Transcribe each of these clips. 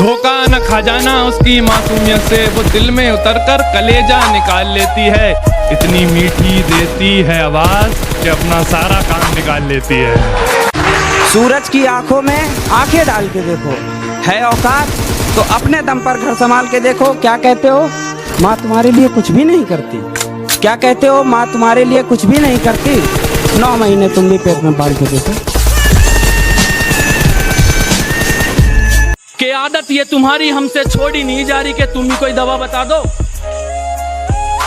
धोखा न खा जाना उसकी मासूमियत से, वो दिल में उतरकर कलेजा निकाल लेती है। इतनी मीठी देती है आवाज कि अपना सारा काम निकाल लेती है। सूरज की आंखों में आंखें डाल के देखो, है औकात तो अपने दम पर घर संभाल के देखो। क्या कहते हो, माँ तुम्हारे लिए कुछ भी नहीं करती? क्या कहते हो, माँ तुम्हारे लिए कुछ भी नहीं करती? 9 महीने तुम भी पेट में बाल के देखो। के आदत ये तुम्हारी हमसे छोड़ी नहीं जा रही कि तुम ही कोई दवा बता दो।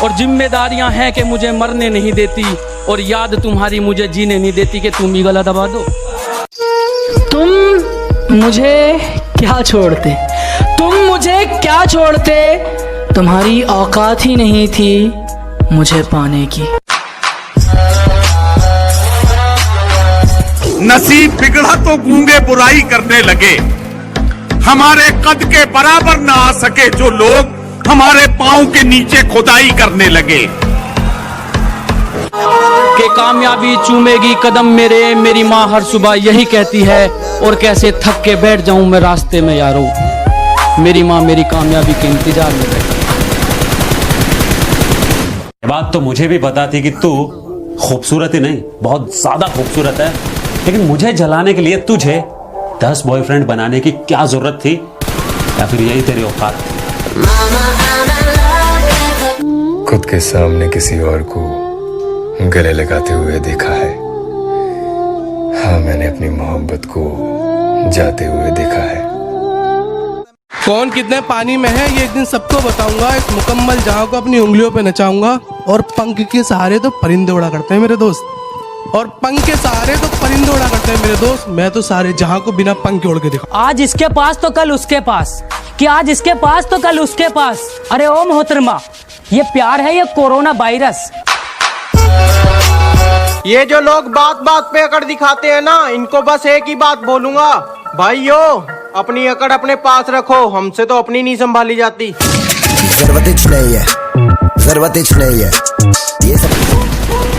और जिम्मेदारियां हैं कि मुझे मरने नहीं देती, और याद तुम्हारी मुझे जीने नहीं देती कि तुम ही गला दबा दो। तुम मुझे क्या छोड़ते, तुम मुझे क्या छोड़ते, तुम्हारी औकात ही नहीं थी मुझे पाने की। नसीब बिगड़ा तो गूंगे बुराई करने लगे, हमारे कद के बराबर ना आ सके जो लोग हमारे पांव के नीचे खुदाई करने लगे। कि कामयाबी चूमेगी कदम मेरे, मेरी माँ हर सुबह यही कहती है, और कैसे थक के बैठ जाऊं मैं रास्ते में यारो, मेरी माँ मेरी कामयाबी के इंतजार में बैठी। बात तो मुझे भी पता थी कि तू खूबसूरत ही नहीं बहुत ज्यादा खूबसूरत है, लेकिन मुझे जलाने के लिए तुझे 10 बॉयफ्रेंड बनाने की क्या जरूरत थी, या फिर यही तेरी औकात थी? खुद के सामने किसी और को गले लगाते हुए देखा है। हाँ, मैंने अपनी मोहब्बत को जाते हुए देखा है। कौन कितने पानी में है ये एक दिन सबको बताऊंगा। एक मुकम्मल जहां को अपनी उंगलियों पे नचाऊंगा, और पंख के सहारे तो परिंदे उड़ा करते हैं मेरे दोस्त, और पंख के सहारे तो परिंदे उड़ा करते हैं मेरे दोस्त। मैं तो सारे जहां को बिना पंख के उड़ के दिखा। आज इसके पास तो कल उसके पास, कि आज इसके पास तो कल उसके पास। अरे ओ मोहतरमा, ये प्यार है ये कोरोना वायरस? ये जो लोग बात बात पे अकड़ दिखाते हैं ना, इनको बस एक ही बात बोलूंगा, भाइयों अपनी अकड़ अपने पास रखो, हमसे तो अपनी नहीं संभाली जाती। जरूरत नहीं है, जरूरत नहीं है। ये सब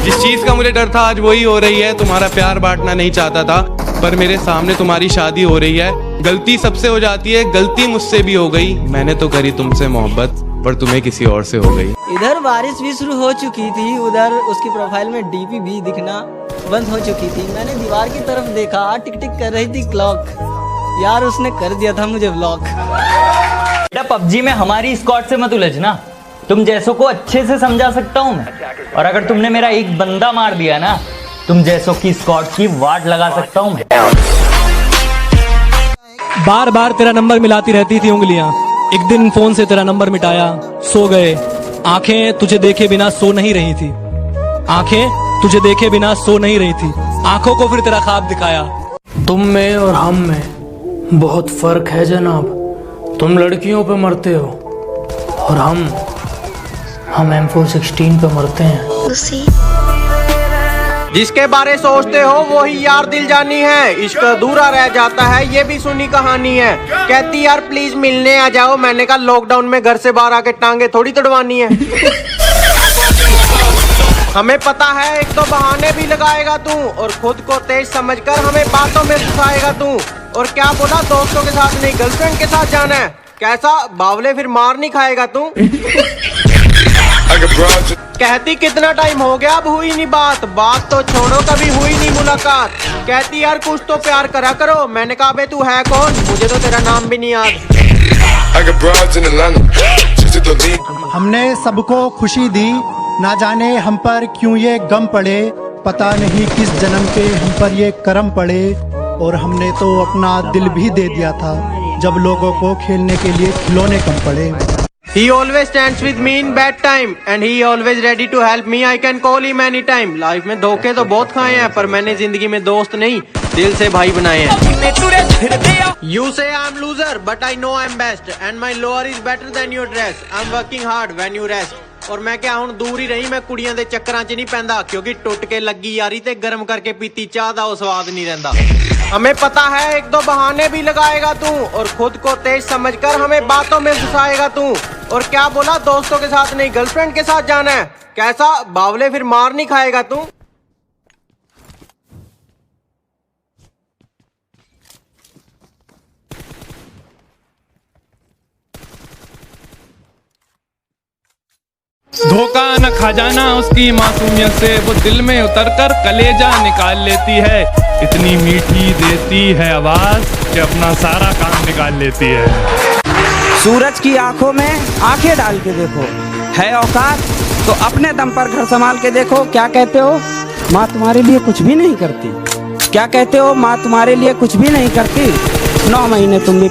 जिस चीज का मुझे डर था आज वही हो रही है। तुम्हारा प्यार बांटना नहीं चाहता था, पर मेरे सामने तुम्हारी शादी हो रही है। गलती सबसे हो जाती है, गलती मुझसे भी हो गई। मैंने तो करी तुमसे मोहब्बत, पर तुम्हें किसी और से हो गई। इधर बारिश भी शुरू हो चुकी थी, उधर उसकी प्रोफाइल में डीपी भी दिखना बंद हो चुकी थी। मैंने दीवार की तरफ देखा, टिक टिक कर रही थी क्लॉक। यार उसने कर दिया था मुझे ब्लॉक। बेटा पबजी में हमारी स्क्वाड से मत उलझना, तुम जैसों को अच्छे से समझा सकता हूँ मैं, और अगर तुमने मेरा एक बंदा मार दिया ना, तुम जैसों की स्क्वाड की वार्ड लगा सकता हूँ मैं। बार बार तेरा नंबर मिलाती रहती थी उंगलियां, एक दिन फोन से तेरा नंबर मिटाया, सो गए। आंखें तुझे देखे बिना सो नहीं रही थी, आंखें तुझे देखे बिना सो नहीं रही थी, आंखों को फिर तेरा ख्वाब दिखाया। तुम में और हम में बहुत फर्क है जनाब। तुम लड़कियों पे मरते हो और हम M416 पे मरते हैं। जिसके बारे सोचते हो वो ही यार दिल जानी है, इश्क अधूरा रह जाता है ये भी सुनी कहानी है। कहती यार प्लीज मिलने आ जाओ, मैंने कहा लॉकडाउन में घर से बाहर आके टांगे थोड़ी तड़वानी है। हमें पता है एक तो बहाने भी लगाएगा तू, और खुद को तेज समझकर हमें बातों में फंसाएगा तू। और क्या बोला, दोस्तों के साथ नहीं गर्लफ्रेंड के साथ जाना है? कैसा बावले, फिर मार नहीं खाएगा तू? कहती कितना टाइम हो गया अब हुई नहीं बात, बात तो छोड़ो कभी हुई नहीं मुलाकात। कहती यार कुछ तो प्यार करा करो, मैंने कहा बे तू है कौन, मुझे तो तेरा नाम भी नहीं याद। हमने सबको खुशी दी, ना जाने हम पर क्यों ये गम पड़े, पता नहीं किस जन्म के हम पर ये करम पड़े। और हमने तो अपना दिल भी दे दिया था जब लोगों को खेलने के लिए खिलौने कम पड़े। He always stands with me in bad time and he always ready to help me. I can call him anytime. Life में धोखे तो बहुत खाए हैं, पर मैंने जिंदगी में दोस्त नहीं दिल से भाई बनाए हैं। You say I'm loser, but I know I'm best and my lower is better than your dress. I'm working hard when you rest. और मैं क्या हूं दूर ही रही, मैं कुड़ियां दे चक्करां च नहीं पैंदा, क्योंकि टुट के लगी यारी ते गर्म करके पीती चाह दा वो स्वाद नहीं रहंदा। हमें पता है एक दो बहाने भी लगाएगा तू, और खुद को तेज समझकर हमें बातों में फंसाएगा तू। और क्या बोला, दोस्तों के साथ नहीं गर्लफ्रेंड के साथ जाना है? कैसा बावले, फिर मार नहीं खाएगा तू? धोखा न खा जाना उसकी मासूमियत से, वो दिल में उतर कर कलेजा निकाल लेती है। इतनी मीठी देती है आवाज कि अपना सारा काम निकाल लेती है। सूरज की आंखों में आंखें डाल के देखो, है औकात तो अपने दम पर घर संभाल के देखो। क्या कहते हो, माँ तुम्हारे लिए कुछ भी नहीं करती? क्या कहते हो, माँ तुम्हारे लिए कुछ भी नहीं करती? 9 महीने तुम भी